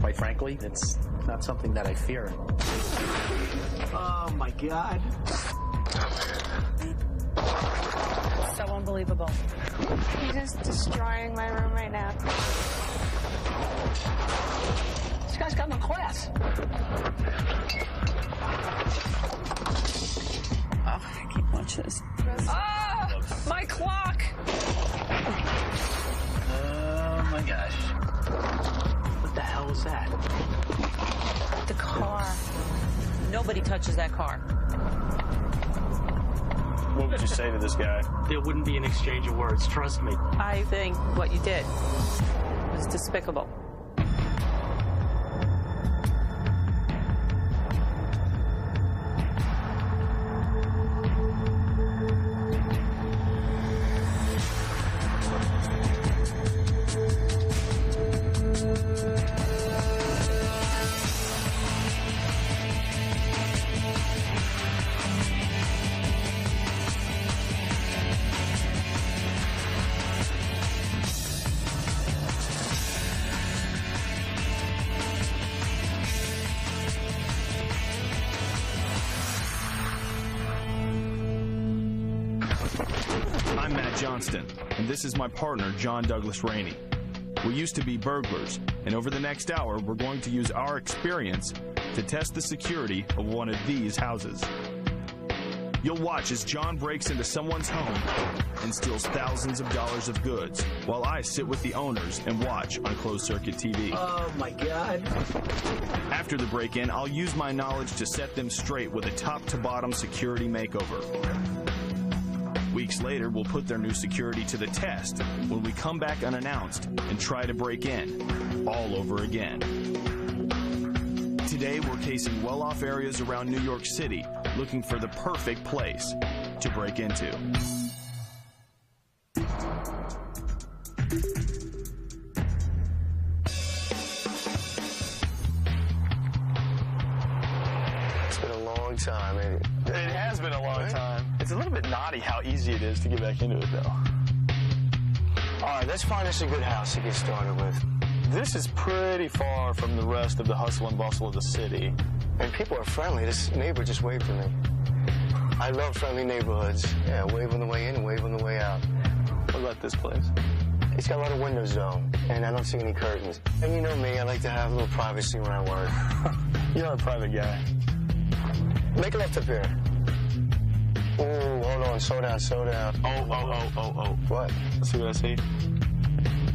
Quite frankly, it's not something that I fear. Oh, my God. So unbelievable. He's just destroying my room right now. This guy's got no class. Oh, I can't watch this. Ah! My clock! Oh, my gosh. What the hell is that? The car. Nobody touches that car. What would you say to this guy? There wouldn't be an exchange of words, trust me. I think what you did was despicable. I'm Johnston, and this is my partner, John Douglas Rainey. We used to be burglars, and over the next hour, we're going to use our experience to test the security of one of these houses. You'll watch as John breaks into someone's home and steals thousands of dollars of goods, while I sit with the owners and watch on closed-circuit TV. Oh, my God. After the break-in, I'll use my knowledge to set them straight with a top-to-bottom security makeover. Weeks later, we'll put their new security to the test when we come back unannounced and try to break in, all over again. Today, we're casing well-off areas around New York City, looking for the perfect place to break into. It's been a long time. It has been a long time. It's a little bit naughty how easy it is to get back into it, though. All right, let's find us a good house to get started with. This is pretty far from the rest of the hustle and bustle of the city. And people are friendly. This neighbor just waved to me. I love friendly neighborhoods. Yeah, wave on the way in and wave on the way out. What about this place? It's got a lot of windows, though, and I don't see any curtains. And you know me, I like to have a little privacy when I work. You're a private guy. Make a left up here. Oh, hold on, slow down, slow down. Oh. What? See what I see?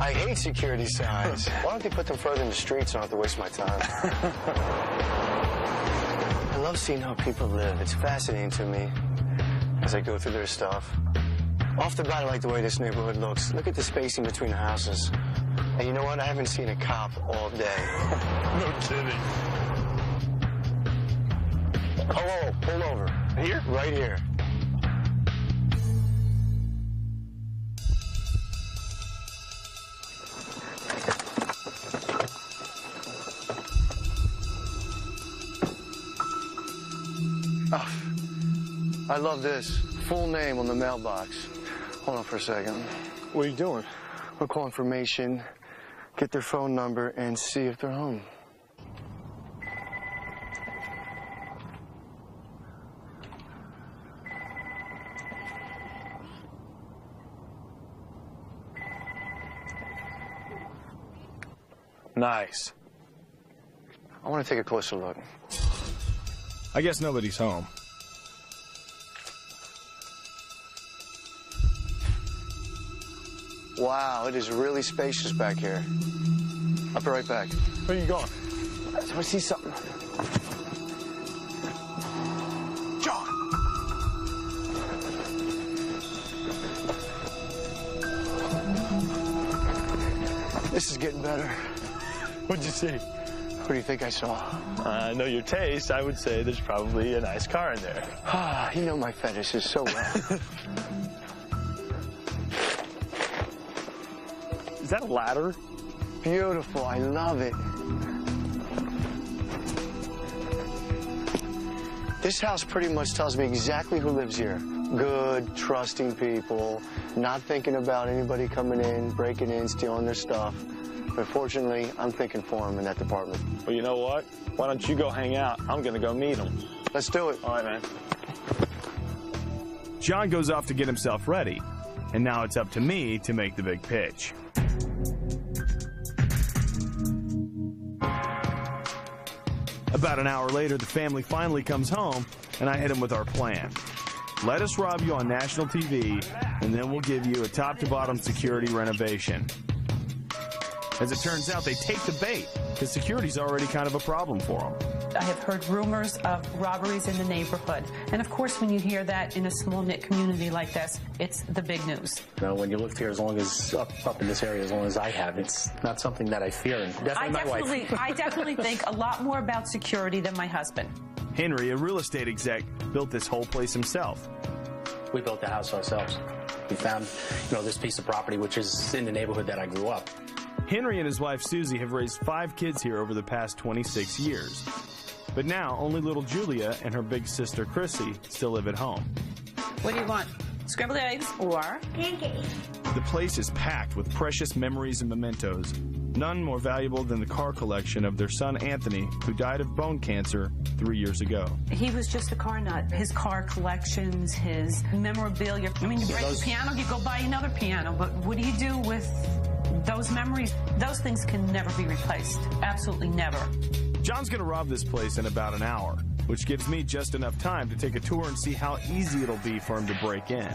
I hate security signs. Why don't they put them further in the streets so I don't have to waste my time? I love seeing how people live. It's fascinating to me as I go through their stuff. Off the bat, I like the way this neighborhood looks. Look at the spacing between the houses. And you know what? I haven't seen a cop all day. No kidding. Oh, pull over. Here? Right here. Oh, I love this. Full name on the mailbox. Hold on for a second. What are you doing? We'll call information, get their phone number, and see if they're home. Nice. I want to take a closer look. I guess nobody's home. Wow, it is really spacious back here. I'll be right back. Where are you going? I see something. John! This is getting better. What'd you see? What do you think I saw? I know your taste. I would say there's probably a nice car in there. Ah, you know my fetishes so well. Is that a ladder? Beautiful, I love it. This house pretty much tells me exactly who lives here. Good, trusting people, not thinking about anybody coming in, breaking in, stealing their stuff. But fortunately, I'm thinking for him in that department. Well, you know what? Why don't you go hang out? I'm going to go meet him. Let's do it. All right, man. John goes off to get himself ready, and now it's up to me to make the big pitch. About an hour later, the family finally comes home, and I hit him with our plan. Let us rob you on national TV, and then we'll give you a top-to-bottom security renovation. As it turns out, they take the bait, because security's already kind of a problem for them. I have heard rumors of robberies in the neighborhood. And of course, when you hear that in a small-knit community like this, it's the big news. You know, when you lived here as long as, up in this area as long as I have, it's not something that I fear. And definitely my wife. I definitely think a lot more about security than my husband. Henry, a real estate exec, built this whole place himself. We built the house ourselves. We found, this piece of property, which is in the neighborhood that I grew up. Henry and his wife Susie have raised 5 kids here over the past 26 years. But now, only little Julia and her big sister Chrissy still live at home. What do you want? Scrambled eggs or Pancakes. The place is packed with precious memories and mementos, none more valuable than the car collection of their son Anthony, who died of bone cancer 3 years ago. He was just a car nut. His car collections, his memorabilia. I mean, you break a piano, you go buy another piano, but what do you do with those memories? Those things can never be replaced. Absolutely never. John's going to rob this place in about an hour, which gives me just enough time to take a tour and see how easy it'll be for him to break in.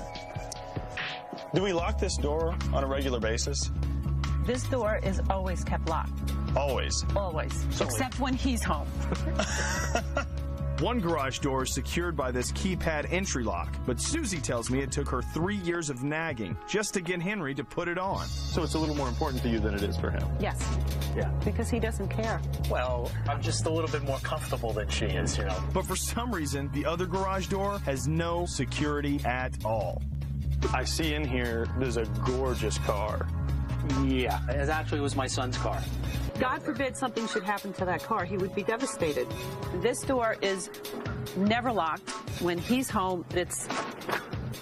Do we lock this door on a regular basis? This door is always kept locked. Always. Always. Except when he's home. One garage door is secured by this keypad entry lock, but Susie tells me it took her 3 years of nagging just to get Henry to put it on. So it's a little more important to you than it is for him? Yes. Yeah. Because he doesn't care. Well, I'm just a little bit more comfortable than she is, But for some reason, the other garage door has no security at all. I see in here there's a gorgeous car. Yeah. It actually was my son's car. God forbid something should happen to that car. He would be devastated. This door is never locked. When he's home, it's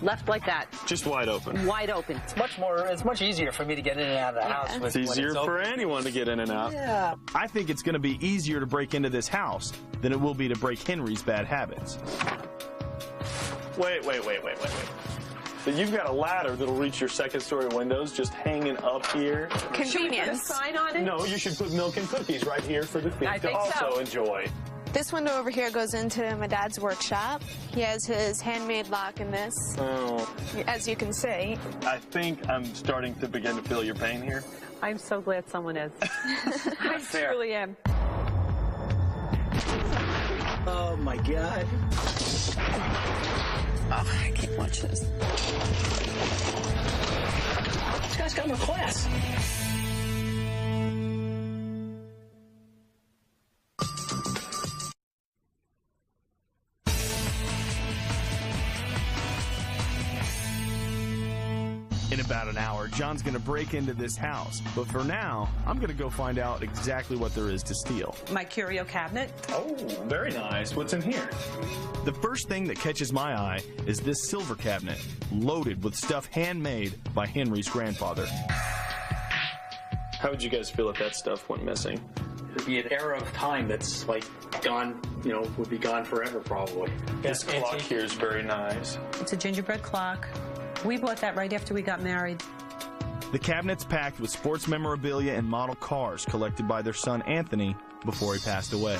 left like that. Just wide open. Wide open. It's much easier for me to get in and out of the house. It's easier for anyone to get in and out. Yeah. I think it's going to be easier to break into this house than it will be to break Henry's bad habits. Wait. So you've got a ladder that'll reach your second-story windows just hanging up here. Convenience. Sign on it? No, you should put milk and cookies right here for the kids I to think also so. enjoy. This window over here goes into my dad's workshop. He has his handmade lock in this, Oh, as you can see. I think I'm starting to begin to feel your pain here. I'm so glad someone is. I fair. truly am. Oh, my God. Oh, I can't watch this. This guy's got no class. In about an hour, John's going to break into this house. But for now, I'm going to go find out exactly what there is to steal. My curio cabinet. Oh, very nice. What's in here? The first thing that catches my eye is this silver cabinet, loaded with stuff handmade by Henry's grandfather. How would you guys feel if that stuff went missing? It'd be an era of time that's like gone, would be gone forever probably. This clock antique. here is very nice. It's a gingerbread clock. We bought that right after we got married. The cabinet's packed with sports memorabilia and model cars collected by their son Anthony before he passed away.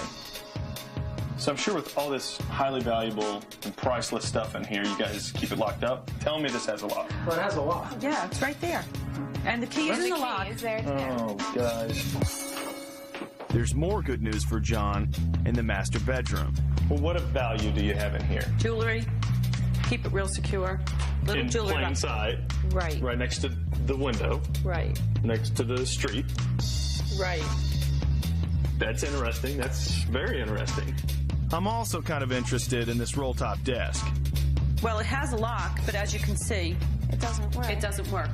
So I'm sure with all this highly valuable and priceless stuff in here, you guys keep it locked up. Tell me this has a lock. Well, it has a lock. Yeah, it's right there. And the key is in the lock. Is there too. Oh, guys. There's more good news for John in the master bedroom. Well, what value do you have in here? Jewelry. Keep it real secure. Little In jewelry. plain sight, Right. right next to the window, Right. next to the street. Right. That's interesting. That's very interesting. I'm also kind of interested in this roll-top desk. Well, it has a lock, but as you can see, It doesn't work. it doesn't work.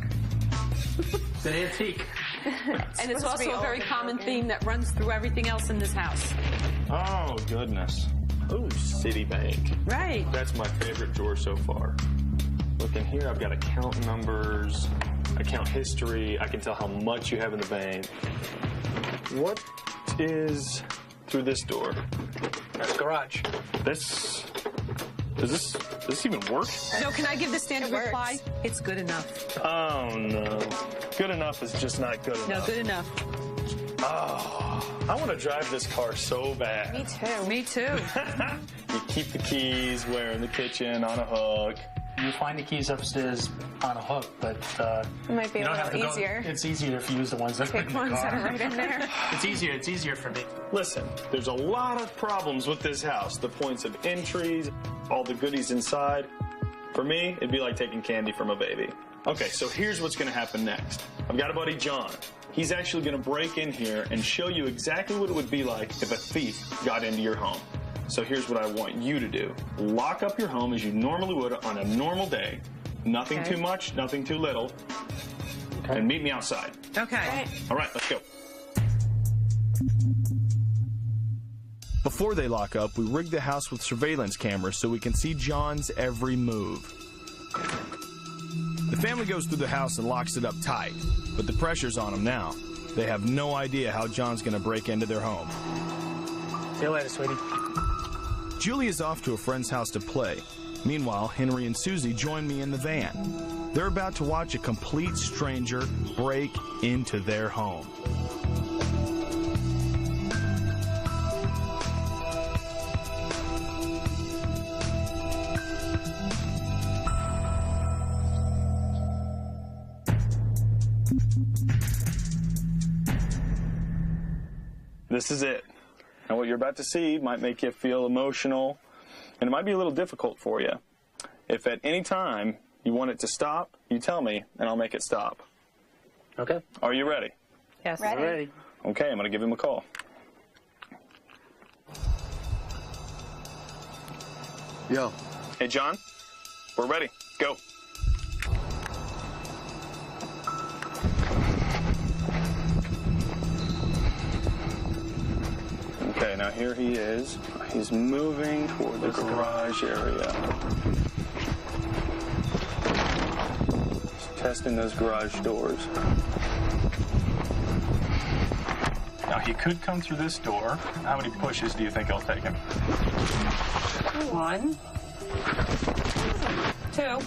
It's an antique. And it's supposed to be also a very open, common broken. theme that runs through everything else in this house. Oh, goodness. Ooh, Citibank. Right. That's my favorite drawer so far. Look in here, I've got account numbers. I account history. I can tell how much you have in the bank. What is through this door? That's garage. Does this even work? So can I give the standard It works. reply? It's good enough. Oh, no. Good enough is just not good enough. No, good enough. Oh, I want to drive this car so bad. Me too. Me too. You keep the keys where in the kitchen on a hook. You find the keys upstairs on a hook, but It might be you a don't have to little go. easier. It's easier if you use the ones that are in Pick the ones that are car. right in there. It's easier for me. Listen, there's a lot of problems with this house. The points of entries, all the goodies inside. For me, it'd be like taking candy from a baby. Okay, so here's what's going to happen next. I've got a buddy, John. He's actually going to break in here and show you exactly what it would be like if a thief got into your home. So here's what I want you to do. Lock up your home as you normally would on a normal day. Nothing Okay. too much, nothing too little. And meet me outside. Okay. All right, let's go. Before they lock up, we rig the house with surveillance cameras so we can see John's every move. The family goes through the house and locks it up tight, but the pressure's on them now. They have no idea how John's going to break into their home. See you later, sweetie. Julie is off to a friend's house to play. Meanwhile, Henry and Susie join me in the van. They're about to watch a complete stranger break into their home. This is it. Now what you're about to see might make you feel emotional, and it might be a little difficult for you. If at any time you want it to stop, you tell me, and I'll make it stop. Okay. Are you ready? Yes. Ready. Okay, I'm going to give him a call. Yo, Hey, John, we're ready. Go. Okay, now here he is. He's moving toward the garage area. He's testing those garage doors. Now, he could come through this door. How many pushes do you think it'll take him? 1, 2. 2. Oh,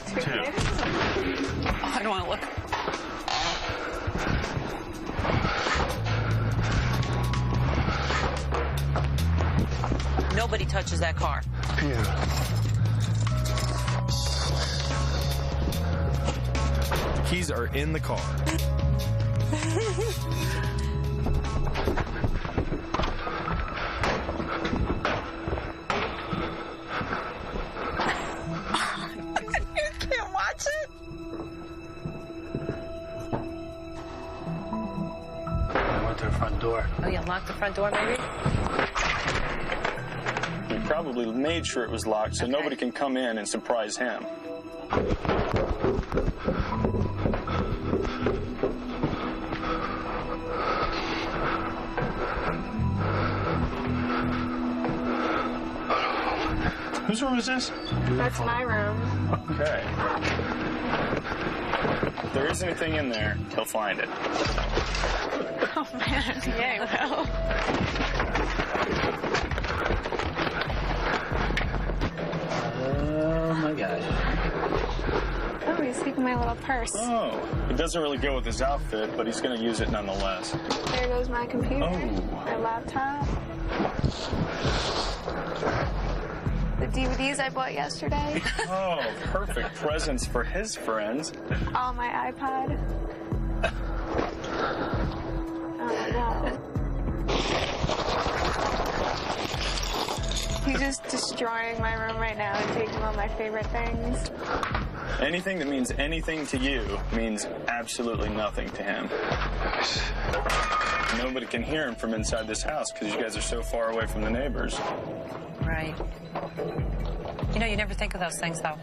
I don't want to look. Nobody touches that car. Keys are in the car. You can't watch it. I went to the front door. Oh, you locked the front door, maybe? He probably made sure it was locked so nobody can come in and surprise him. Whose room is this? That's my room. Okay. If there is anything in there, he'll find it. Oh man, yeah, I will. Oh my gosh. Oh, he's taking my little purse. Oh, it doesn't really go with his outfit, but he's going to use it nonetheless. There goes my computer, Oh. my laptop, the DVDs I bought yesterday, Oh, perfect presents for his friends. all my iPod. Oh no. He's just destroying my room right now and taking all my favorite things. Anything that means anything to you means absolutely nothing to him. Nobody can hear him from inside this house because you guys are so far away from the neighbors. Right. You know, you never think of those things, though.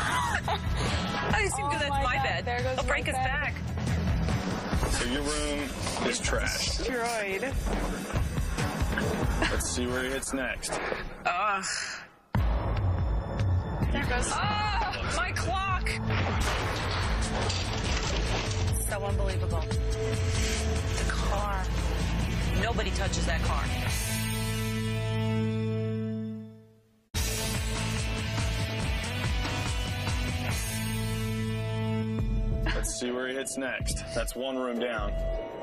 Oh, you seem good. That's my God, bed. there goes I'll break my his bed. back. So your room is trashed. Destroyed. Let's see where he hits next. There goes. Oh, my clock! So unbelievable. The car. Nobody touches that car. Let's see where he hits next. That's one room down.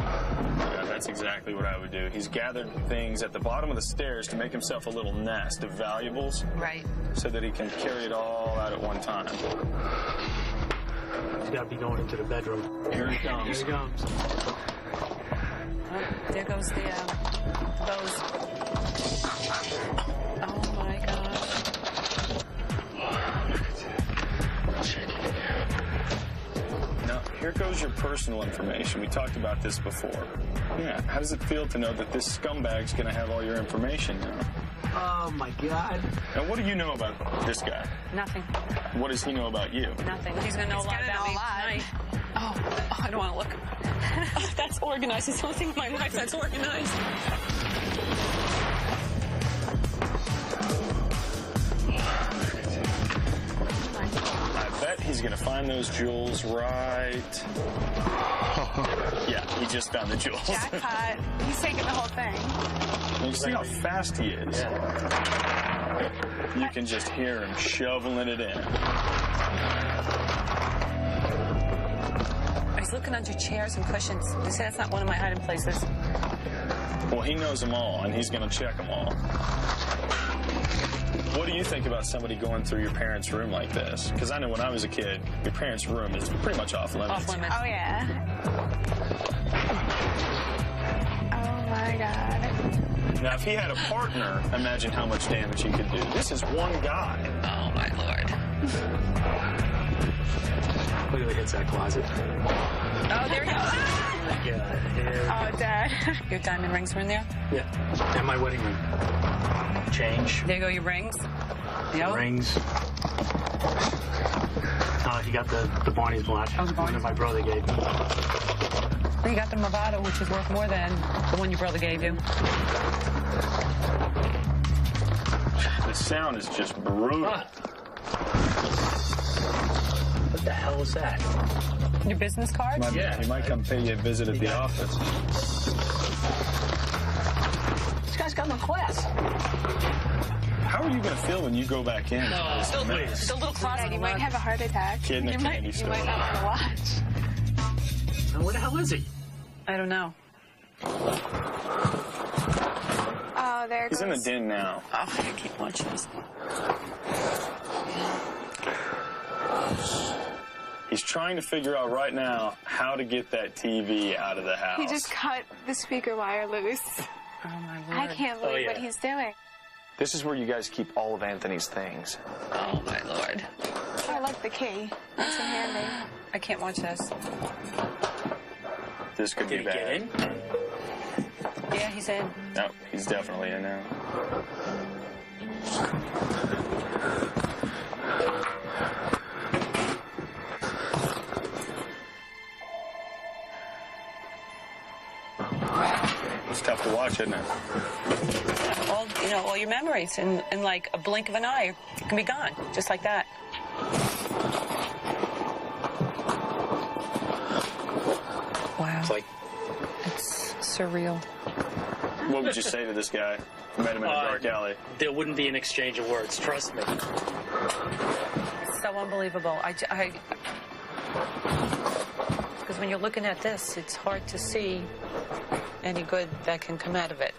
Yeah, that's exactly what I would do. He's gathered things at the bottom of the stairs to make himself a little nest of valuables. Right. So that he can carry it all out at one time. He's got to be going into the bedroom. Here he comes. Here he comes. Oh, there goes the those. Oh my gosh. Now, here goes your personal information. We talked about this before. Yeah, how does it feel to know that this scumbag's going to have all your information now? Oh, my God. Now, what do you know about this guy? Nothing. What does he know about you? Nothing. He's gonna know a lot about me tonight. Oh, I don't want to look. That's organized. It's the only thing in my life that's organized. I bet he's going to find those jewels right... Yeah, he just found the jewels. Jackpot. He's taking the whole thing. You see how fast he is? Yeah. You can just hear him shoveling it in. He's looking under chairs and cushions. They say that's not one of my hiding places. Well, he knows them all, and he's going to check them all. What do you think about somebody going through your parents' room like this? Because I know when I was a kid, your parents' room is pretty much off limits. Off limits. Oh, yeah. Oh, my God. Now, if he had a partner, imagine how much damage he could do. This is one guy. Oh, my Lord. Look at the hits that closet. Oh, there he goes. Yeah. Oh, Dad. Your diamond rings were in there? Yeah. And my wedding ring. Change. There you go, your rings. Yep. Rings. He got the Barney's watch. Oh, the Barney's one that my brother gave me. Well, you got the Movado, which is worth more than the one your brother gave you. The sound is just brutal. What the hell is that? Your business card? He might come pay you a visit at the office. This guy's got no class. How are you going to feel when you go back in? Still a little closet. Dad, you might have a heart attack. Kid in a candy You store. might not want to watch. Now, where the hell is he? I don't know. Oh, there it He's goes. in the den now. Oh, I keep watching this. He's trying to figure out right now how to get that TV out of the house. He just cut the speaker wire loose. Oh, my Lord. I can't believe what yeah. he's doing. This is where you guys keep all of Anthony's things. Oh, my Lord. I like the key. Nice and handy. I can't watch this. This could be Did he get bad. in? Yeah, he's in. No, he's definitely in now. It's tough to watch, isn't it? All your memories in like a blink of an eye, it can be gone, just like that. Wow. It's surreal. What would you say to this guy? You met him in a dark alley. There wouldn't be an exchange of words, trust me. It's so unbelievable. Because when you're looking at this, it's hard to see any good that can come out of it.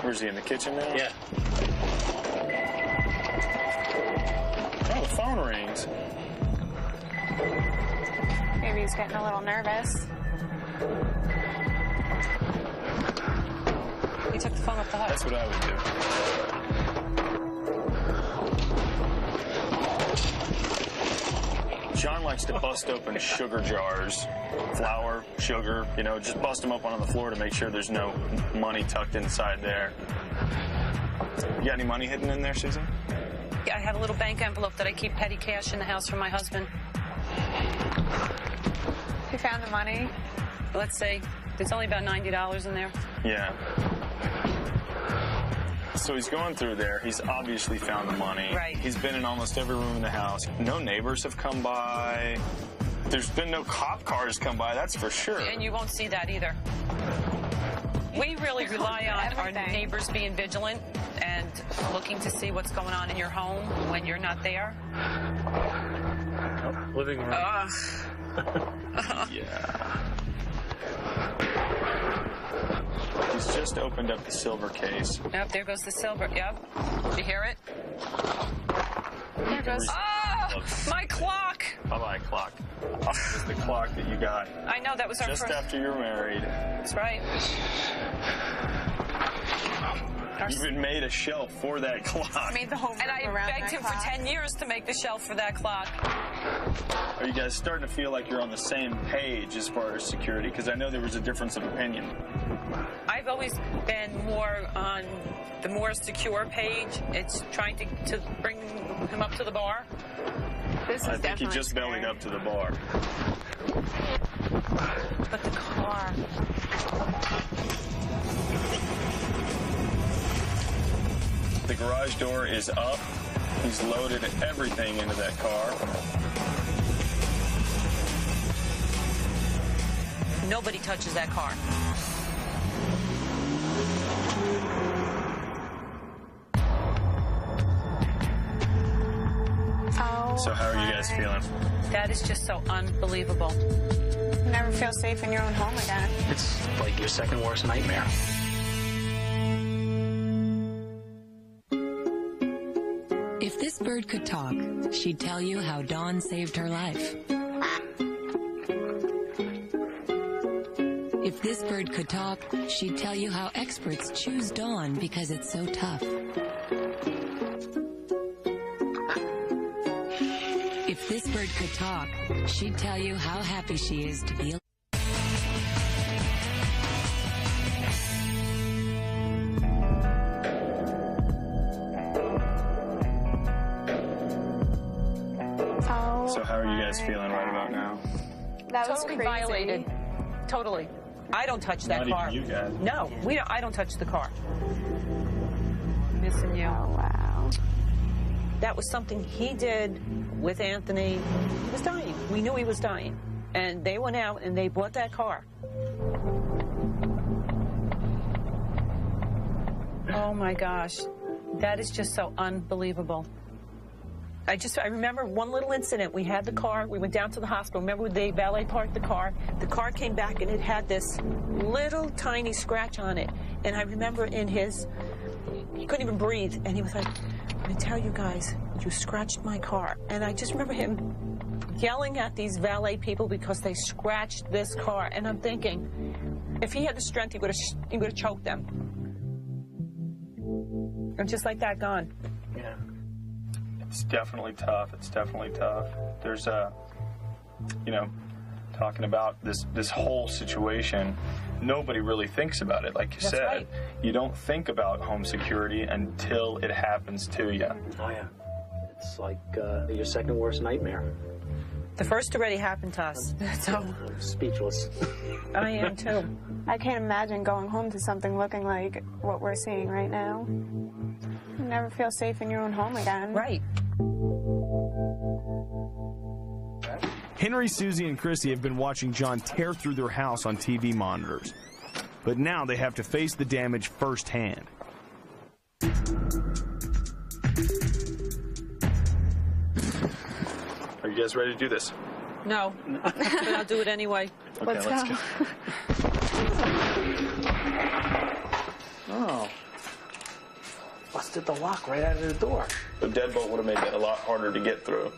Where's he, in the kitchen now? Yeah. Oh, the phone rings. Maybe he's getting a little nervous. He took the phone off the hook. That's what I would do. John likes to bust open sugar jars, flour, sugar, just bust them up on the floor to make sure there's no money tucked inside there. You got any money hidden in there, Susan? I have a little bank envelope that I keep petty cash in the house for my husband. He found the money. Let's say there's only about $90 in there. Yeah. So he's going through there. He's obviously found the money. Right. He's been in almost every room in the house. No neighbors have come by. There's been no cop cars come by, that's for sure. And you won't see that either. We really rely on our neighbors being vigilant and looking to see what's going on in your home when you're not there. Oh, living room. Yeah. He's just opened up the silver case. Yep, there goes the silver. Yep. You hear it? There goes. Oh, my clock. I like clock. It's the clock that you got. I know, that was our just first. after you're married. That's right. You even made a shelf for that clock. Made the whole room And I around begged that him clock. for 10 years to make the shelf for that clock. Are you guys starting to feel like you're on the same page as far as security? Because I know there was a difference of opinion. I've always been more on the more secure page. It's trying to bring him up to the bar. This is I think he definitely just scary. bellied up to the bar. But the car. The garage door is up. He's loaded everything into that car. Nobody touches that car. Oh, So how are you guys feeling? That is just so unbelievable. You never feel safe in your own home again. It's like your second worst nightmare. If this bird could talk, she'd tell you how Dawn saved her life. If this bird could talk, she'd tell you how experts choose Dawn because it's so tough. If this bird could talk, she'd tell you how happy she is to be alive. So how are you guys feeling right about now? That was Totally crazy. violated. Totally. I don't touch that Not car. even you guys. No, we don't. I don't touch the car. Missing you. Oh, wow. That was something he did with Anthony. He was dying. We knew he was dying. And they went out and they bought that car. Oh my gosh. That is just so unbelievable. I remember one little incident. We had the car. We went down to the hospital. Remember they valet parked the car? The car came back and it had this little tiny scratch on it. And I remember he couldn't even breathe. And he was like, I'm going to tell you guys, you scratched my car. And I just remember him yelling at these valet people because they scratched this car. And I'm thinking, if he had the strength, he would have choked them. And just like that, gone. Yeah. It's definitely tough. It's definitely tough. There's talking about this whole situation, nobody really thinks about it. Like you said, right. You don't think about home security until it happens to you. Oh, yeah. It's like your second worst nightmare. The first already happened to us. So I'm speechless. I am too. I can't imagine going home to something looking like what we're seeing right now. You never feel safe in your own home again. Right. Henry, Susie, and Chrissy have been watching John tear through their house on TV monitors. But now they have to face the damage firsthand. Are you guys ready to do this? No, but I'll do it anyway. Okay, Let's let's go. Oh. Busted the lock right out of the door. The deadbolt would have made that a lot harder to get through.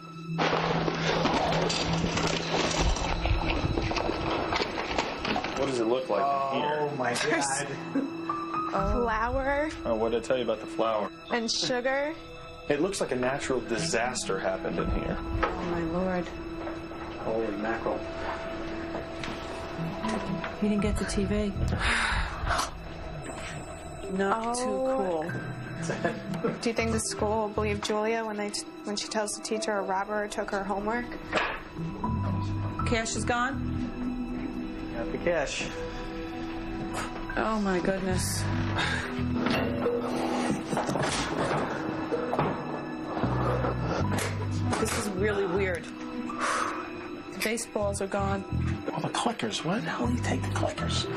What does it look like in here? Oh, my God. Flour Oh, what did I tell you about the flour? and sugar. It looks like a natural disaster happened in here. Oh my Lord. Holy mackerel. You didn't get the TV. Not too Oh. cool. Do you think the school will believe Julia when she tells the teacher a robber took her homework? Cash is gone? Got the cash. Oh my goodness. This is really weird. The baseballs are gone. Oh, the clickers. Where the hell do you take the clickers?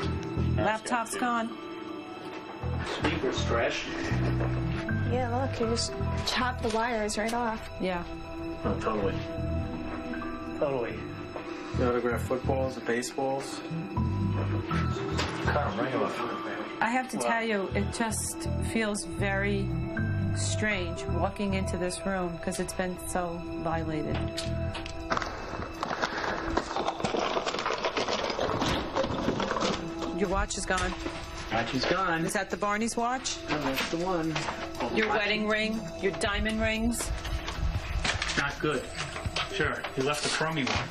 Laptop's gone. Speaker's trash. Yeah, look, you just chopped the wires right off. Yeah. Oh, totally. Totally. The autographed footballs, the baseballs. Cut them right off. I have to tell you, it just feels very strange walking into this room because it's been so violated. Your watch is gone. Watch is gone. Is that the Barney's watch? Oh, that's the one. Your wedding ring? Your diamond rings? Not good. Sure, he left the crummy one.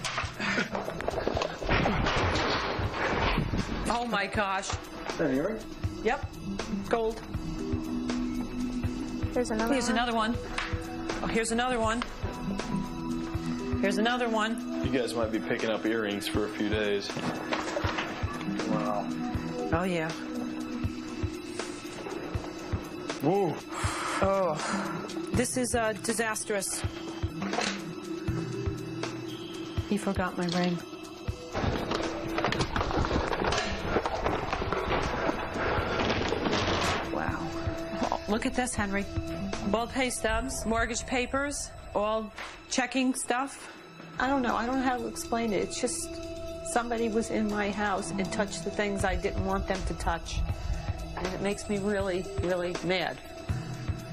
Oh my gosh. Is that yours? Yep. Gold. Here's another Here's one. another one. Oh, here's another one. Here's another one. You guys might be picking up earrings for a few days. Wow. Oh, yeah. Whoa. Oh. This is disastrous. He forgot my ring. Wow. Oh, look at this, Henry. Both pay stubs, mortgage papers, all checking stuff. I don't know. I don't know how to explain it. It's just somebody was in my house and touched the things I didn't want them to touch. And it makes me really, really mad.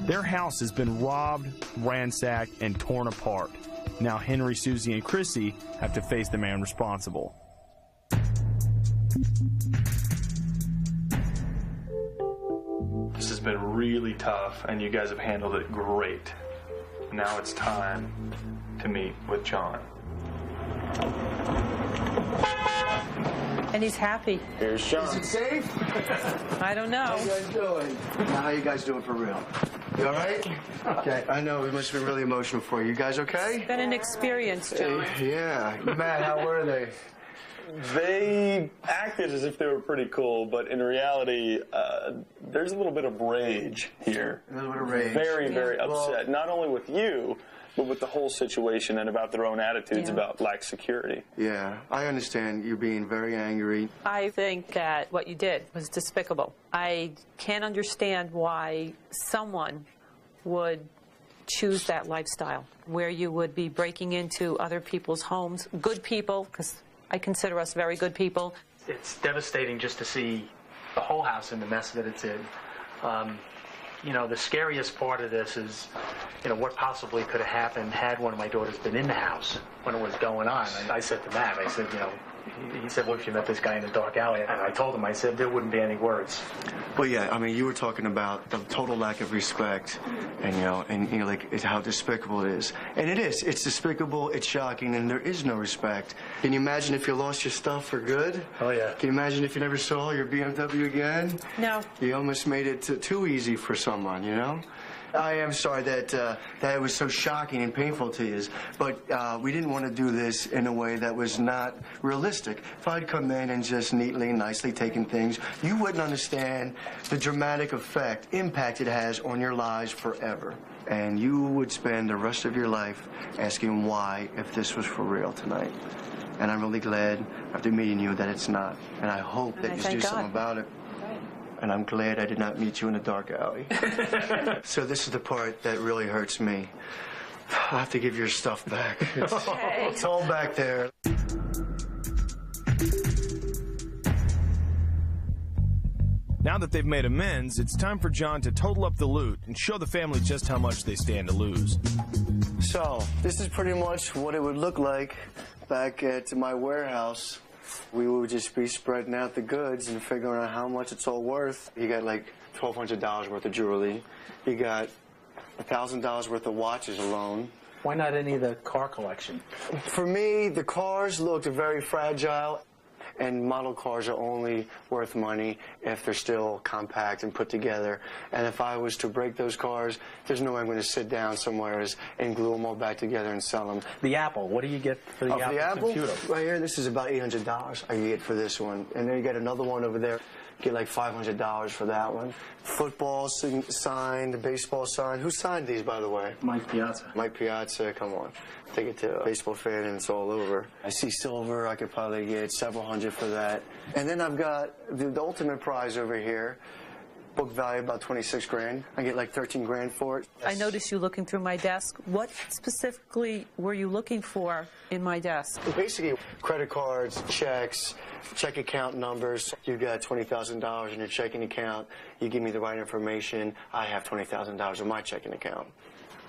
Their house has been robbed, ransacked, and torn apart. Now Henry, Susie, and Chrissy have to face the man responsible. This has been really tough, and you guys have handled it great. Now it's time to meet with John. And he's happy. Here's John. Is it safe? I don't know. How you guys doing? Now, how you guys doing for real? You all right? Okay. I know it must have been really emotional for you. You guys okay? It's been an experience, John. Yeah. Matt, how were they? They acted as if they were pretty cool, but in reality, there's a little bit of rage here. A little bit of rage. Very, very upset. Not only with you, but with the whole situation and about their own attitudes about lack of security. Yeah, I understand you being very angry. I think that what you did was despicable. I can't understand why someone would choose that lifestyle, where you would be breaking into other people's homes, good people, because I consider us very good people. It's devastating just to see the whole house in the mess that it's in. You know, the scariest part of this is, you know, what possibly could have happened had one of my daughters been in the house when it was going on. And I said to Matt, I said, you know, he said, what if you met this guy in a dark alley? And I told him, I said, there wouldn't be any words. Well, yeah, I mean, you were talking about the total lack of respect, and like it's how despicable it is. And it is. It's despicable, it's shocking, and there is no respect. Can you imagine if you lost your stuff for good? Oh, yeah. Can you imagine if you never saw your BMW again? No. You almost made it too easy for someone, you know? I am sorry that it was so shocking and painful to you, but we didn't want to do this in a way that was not realistic. If I'd come in and just neatly and nicely taken things, you wouldn't understand the dramatic impact it has on your lives forever. And you would spend the rest of your life asking why if this was for real tonight. And I'm really glad after meeting you that it's not. And I hope that you do something about it. And I'm glad I did not meet you in a dark alley. So this is the part that really hurts me. I'll have to give your stuff back. It's all back there. Now that they've made amends, it's time for John to total up the loot and show the family just how much they stand to lose. So this is pretty much what it would look like back at my warehouse. We would just be spreading out the goods and figuring out how much it's all worth. You got like $1,200 worth of jewelry. You got $1,000 worth of watches alone. Why not any of the car collection? For me, the cars looked very fragile. And model cars are only worth money if they're still compact and put together. And if I was to break those cars, there's no way I'm going to sit down somewhere and glue them all back together and sell them. The Apple, what do you get for the Apple computer? Right here, this is about $800 I get for this one. And then you got another one over there. Get like $500 for that one. Football signed, baseball signed. Who signed these, by the way? Mike Piazza. Mike Piazza, come on. Take it to a baseball fan and it's all over. I see silver, I could probably get several hundred for that. And then I've got the ultimate prize over here. Book value about 26 grand. I get like 13 grand for it. I noticed you looking through my desk. What specifically were you looking for in my desk? Basically, credit cards, checks, check account numbers. You got $20,000 in your checking account. You give me the right information. I have $20,000 in my checking account.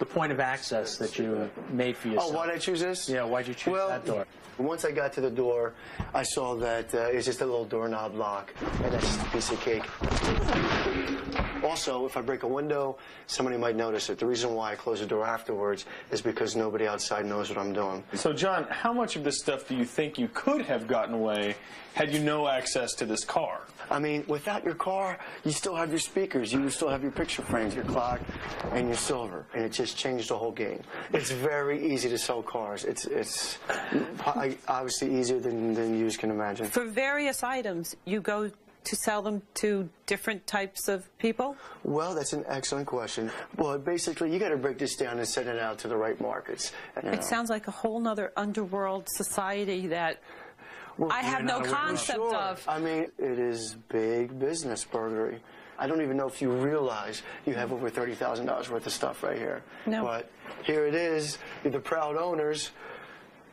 The point of access that you made for yourself. Oh, why'd I choose this? Yeah, why'd you choose that door? Once I got to the door, I saw that it's just a little doorknob lock, and that's just a piece of cake. Also, if I break a window, somebody might notice it. The reason why I close the door afterwards is because nobody outside knows what I'm doing. So, John, how much of this stuff do you think you could have gotten away had you no access to this car? I mean, without your car, you still have your speakers, you still have your picture frames, your clock, and your silver. And it just changed the whole game. It's very easy to sell cars. It's obviously easier than you can imagine. For various items, you go to sell them to different types of people? Well, that's an excellent question. Well, basically, you got to break this down and send it out to the right markets. It sounds like a whole nother underworld society that I have no concept of. I mean, it is big business, burglary. I don't even know if you realize you have over $30,000 worth of stuff right here. No. But here it is. You're the proud owners.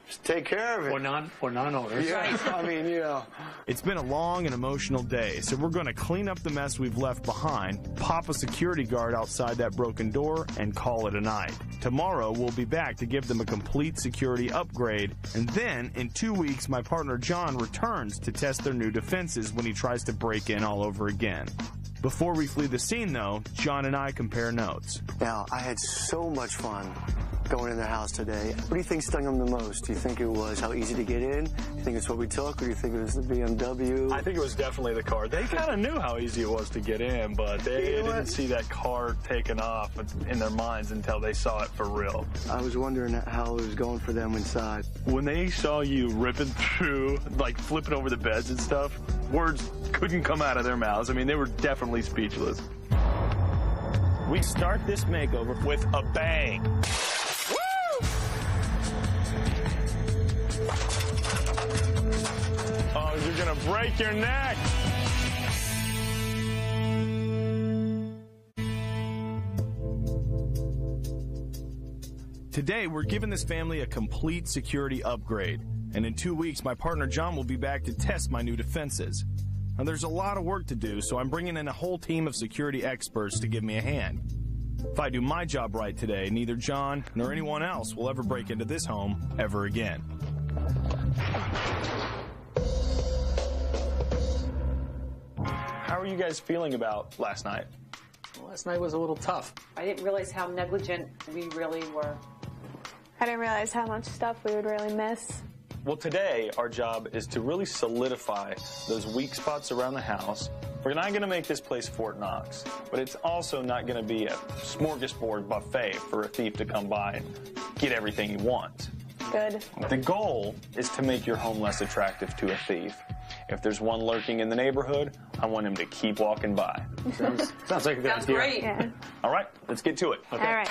Just take care of it. Or non-owners. Yeah, I mean, you know. It's been a long and emotional day, so we're going to clean up the mess we've left behind, pop a security guard outside that broken door, and call it a night. Tomorrow, we'll be back to give them a complete security upgrade, and then, in 2 weeks, my partner John returns to test their new defenses when he tries to break in all over again. Before we flee the scene, though, John and I compare notes. Now, I had so much fun going in the house today. What do you think stung them the most? Do you think it was how easy to get in? Do you think it's what we took, or do you think it was the BMW? I think it was definitely the car. They kind of knew how easy it was to get in, but they didn't see that car taken off in their minds until they saw it for real. I was wondering how it was going for them inside. When they saw you ripping through, like flipping over the beds and stuff, words couldn't come out of their mouths. I mean, they were definitely speechless. We start this makeover with a bang. Oh, you're gonna break your neck. Today, we're giving this family a complete security upgrade, and in 2 weeks, my partner John will be back to test my new defenses. Now, there's a lot of work to do, so I'm bringing in a whole team of security experts to give me a hand. If I do my job right today, neither John nor anyone else will ever break into this home ever again. How are you guys feeling about last night? Last night was a little tough. I didn't realize how negligent we really were. I didn't realize how much stuff we would really miss. Well, today, our job is to really solidify those weak spots around the house. We're not going to make this place Fort Knox, but it's also not going to be a smorgasbord buffet for a thief to come by and get everything he wants. Good. The goal is to make your home less attractive to a thief. If there's one lurking in the neighborhood, I want him to keep walking by. Sounds like a good idea. Sounds great. Yeah. All right, let's get to it. Okay. All right.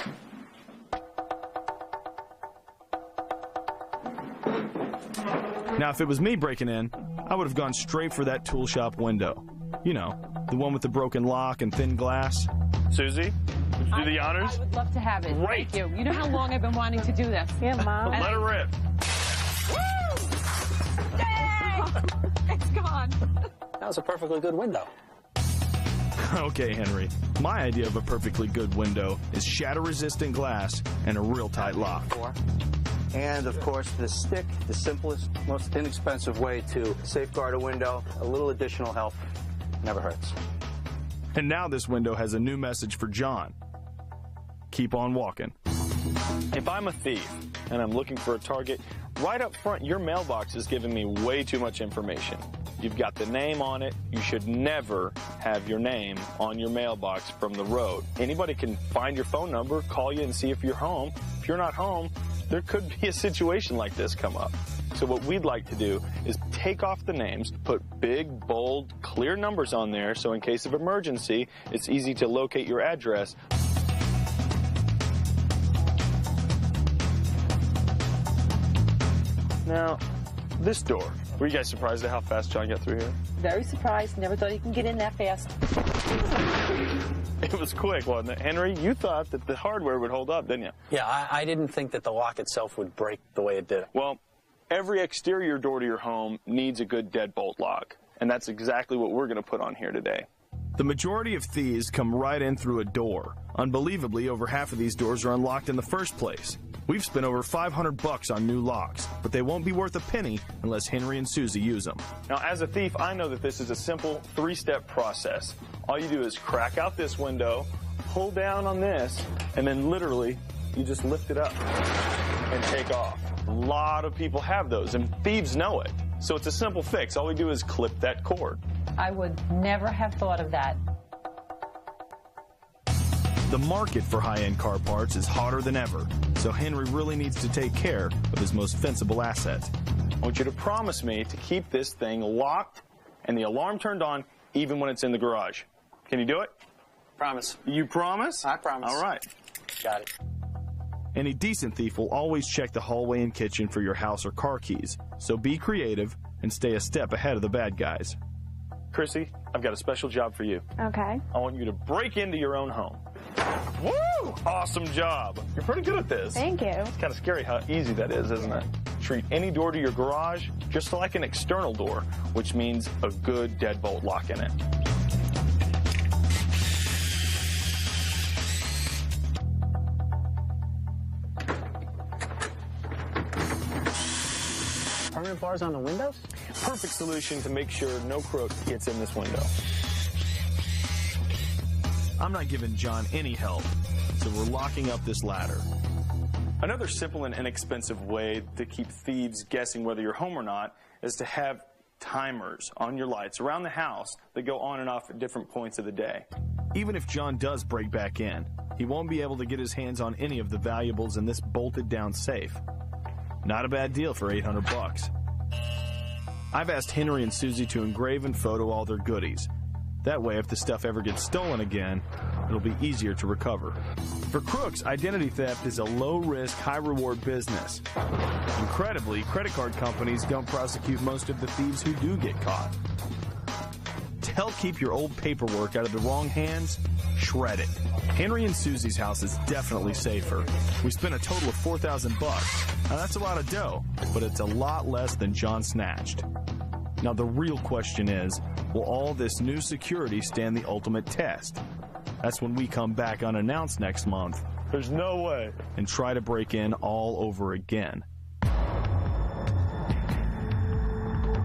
Now, if it was me breaking in, I would have gone straight for that tool shop window. You know, the one with the broken lock and thin glass. Susie, would you do the honors? I would love to have it. Great. Thank you. You know how long I've been wanting to do this? Yeah, Mom. Let her rip. Woo! Yay! It's gone. That was a perfectly good window. Okay, Henry. My idea of a perfectly good window is shatter-resistant glass and a real tight lock. And, of course, the stick, the simplest, most inexpensive way to safeguard a window. A little additional help never hurts. And now this window has a new message for John. Keep on walking. If I'm a thief and I'm looking for a target, right up front, your mailbox is giving me way too much information. You've got the name on it. You should never have your name on your mailbox from the road. Anybody can find your phone number, call you and see if you're home. If you're not home, there could be a situation like this come up. So what we'd like to do is take off the names, put big, bold, clear numbers on there, so in case of emergency, it's easy to locate your address. Now, this door. Were you guys surprised at how fast John got through here? Very surprised. Never thought you could get in that fast. It was quick, wasn't it? Henry, you thought that the hardware would hold up, didn't you? Yeah, I didn't think that the lock itself would break the way it did. Well, every exterior door to your home needs a good deadbolt lock, and that's exactly what we're going to put on here today. The majority of thieves come right in through a door. Unbelievably, over half of these doors are unlocked in the first place. We've spent over $500 on new locks, but they won't be worth a penny unless Henry and Susie use them. Now, as a thief, I know that this is a simple 3-step process. All you do is crack out this window, pull down on this, and then literally you just lift it up and take off. A lot of people have those, and thieves know it. So it's a simple fix. All we do is clip that cord. I would never have thought of that. The market for high-end car parts is hotter than ever, so Henry really needs to take care of his most defensible asset. I want you to promise me to keep this thing locked and the alarm turned on even when it's in the garage. Can you do it? Promise. You promise? I promise. All right. Got it. Any decent thief will always check the hallway and kitchen for your house or car keys, so be creative and stay a step ahead of the bad guys. Chrissy, I've got a special job for you. Okay. I want you to break into your own home. Woo! Awesome job. You're pretty good at this. Thank you. It's kind of scary how easy that is, isn't it? Treat any door to your garage just like an external door, which means a good deadbolt lock in it. Permanent bars on the windows? Perfect solution to make sure no crook gets in this window. I'm not giving John any help, so we're locking up this ladder. Another simple and inexpensive way to keep thieves guessing whether you're home or not is to have timers on your lights around the house that go on and off at different points of the day. Even if John does break back in, he won't be able to get his hands on any of the valuables in this bolted down safe. Not a bad deal for $800. I've asked Henry and Susie to engrave and photo all their goodies. That way, if the stuff ever gets stolen again, it'll be easier to recover. For crooks, identity theft is a low-risk, high-reward business. Incredibly, credit card companies don't prosecute most of the thieves who do get caught. To help keep your old paperwork out of the wrong hands, shred it. Henry and Susie's house is definitely safer. We spent a total of $4,000. Now that's a lot of dough, but it's a lot less than John snatched. Now the real question is, will all this new security stand the ultimate test? That's when we come back unannounced next month. There's no way. And try to break in all over again.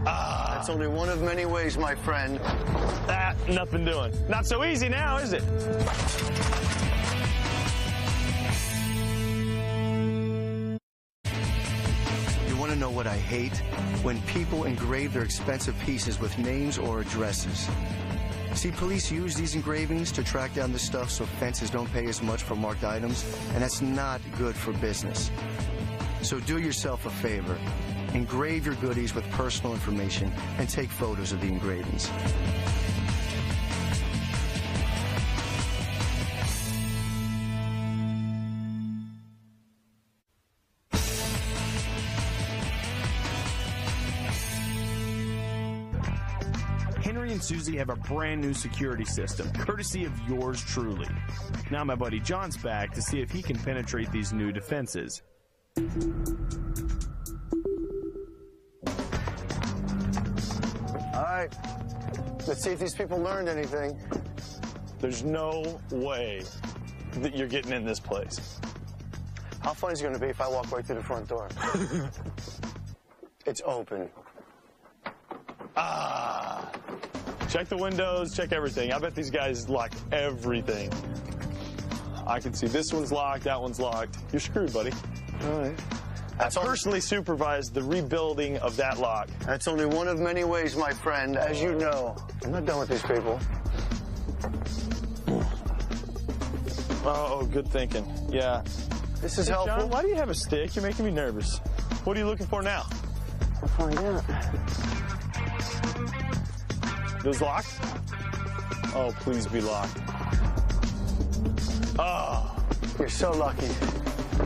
That's only one of many ways, my friend. Nothing doing. Not so easy now, is it? You want to know what I hate? When people engrave their expensive pieces with names or addresses. See, police use these engravings to track down the stuff so fences don't pay as much for marked items, and that's not good for business. So do yourself a favor. Engrave your goodies with personal information and take photos of the engravings. Henry and Susie have a brand new security system, courtesy of yours truly. Now my buddy John's back to see if he can penetrate these new defenses. All right, let's see if these people learned anything. There's no way that you're getting in this place. How fun is it going to be if I walk right through the front door? It's open. Check the windows, check everything. I bet these guys lock everything. I can see this one's locked, that one's locked. You're screwed, buddy. All right. I personally supervised the rebuilding of that lock. That's only one of many ways, my friend, as you know. I'm not done with these people. Oh, good thinking. Yeah. This is Hey, helpful. John, why do you have a stick? You're making me nervous. What are you looking for now? We'll find out. It was locked? Oh, please be locked. Oh. You're so lucky.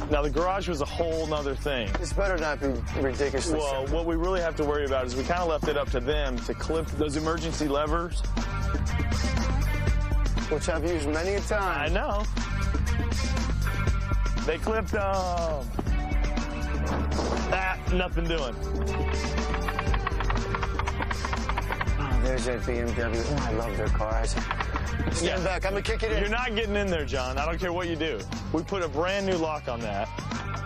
Now, the garage was a whole nother thing. This better not be ridiculously Well, simple. what we really have to worry about is we kind of left it up to them to clip those emergency levers. Which I've used many a time. I know. They clipped them. Nothing doing. Oh, there's that BMW. Oh, I love their cars. Stand back. I'm going to kick it in. You're not getting in there, John. I don't care what you do. We put a brand new lock on that.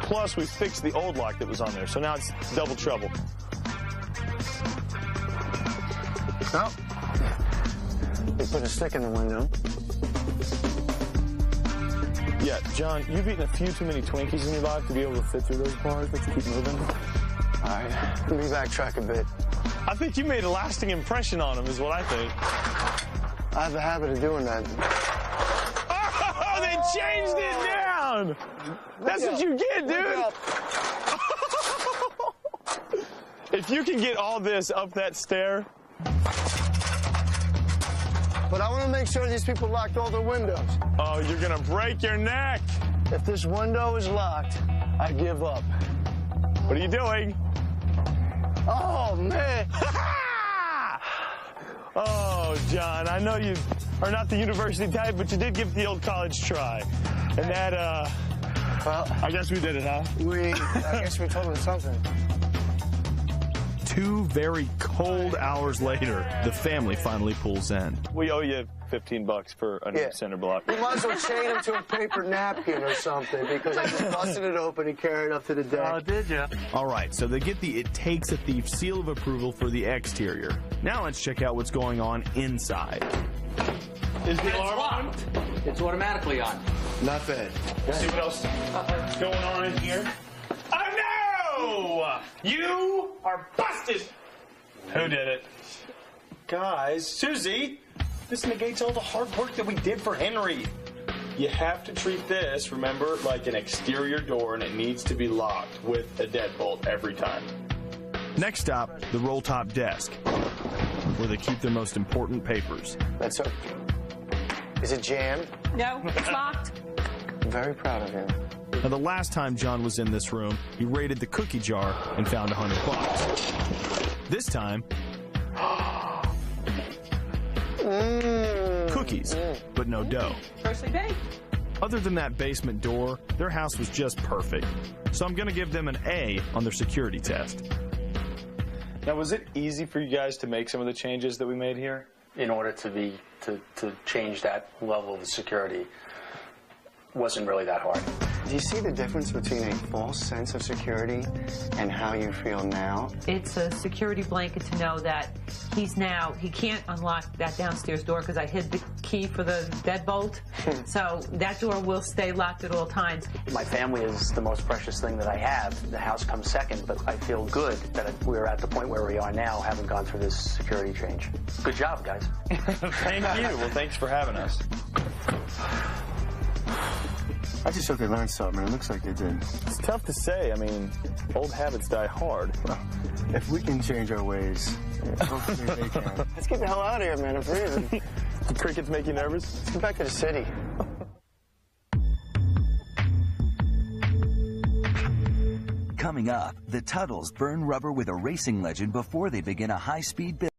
Plus, we fixed the old lock that was on there. So now it's double trouble. Oh. They put a stick in the window. Yeah, John, you've eaten a few too many Twinkies in your life to be able to fit through those bars. Let's keep moving. All right. Let me backtrack a bit. I think you made a lasting impression on him, is what I think. I have a habit of doing that. Oh, they changed it down! That's what you get, dude! If you can get all this up that stair. But I want to make sure these people locked all their windows. Oh, you're gonna break your neck! If this window is locked, I give up. What are you doing? Oh, man! Oh, John, I know you are not the university type, but you did give the old college try. And that, Well, I guess we did it, huh? I guess we told them something. 2 very cold hours later, the family finally pulls in. We owe you $15 for a new cinder block. You might as well chain him to a paper napkin or something, because I just busted it open and carried it up to the deck. Oh, did you? All right, so they get the It Takes a Thief seal of approval for the exterior. Now let's check out what's going on inside. Is the alarm on? It's automatically on. Not bad. See what else is going on in here? Oh, no! You are busted! Who did it? Guys, Susie, this negates all the hard work that we did for Henry. You have to treat this, remember, like an exterior door, and it needs to be locked with a deadbolt every time. Next stop, the roll-top desk, where they keep their most important papers. That's okay. Is it jammed? No, it's locked. I'm very proud of him. Now, the last time John was in this room, he raided the cookie jar and found $100. This time, cookies, but no dough. Freshly baked. Other than that basement door, their house was just perfect. So I'm going to give them an A on their security test. Now, was it easy for you guys to make some of the changes that we made here? In order to change that level of security wasn't really that hard. Do you see the difference between a false sense of security and how you feel now? It's a security blanket to know that he can't unlock that downstairs door because I hid the key for the deadbolt. So that door will stay locked at all times. My family is the most precious thing that I have. The house comes second, but I feel good that we're at the point where we are now, having gone through this security change. Good job, guys. Thank you. Well, thanks for having us. I just hope they learned something. It looks like they did. It's tough to say. I mean, old habits die hard. Well, if we can change our ways, hopefully they can. Let's get the hell out of here, man. I'm freezing. Do crickets make you nervous? Let's get back to the city. Coming up, the Tuttles burn rubber with a racing legend before they begin a high-speed build.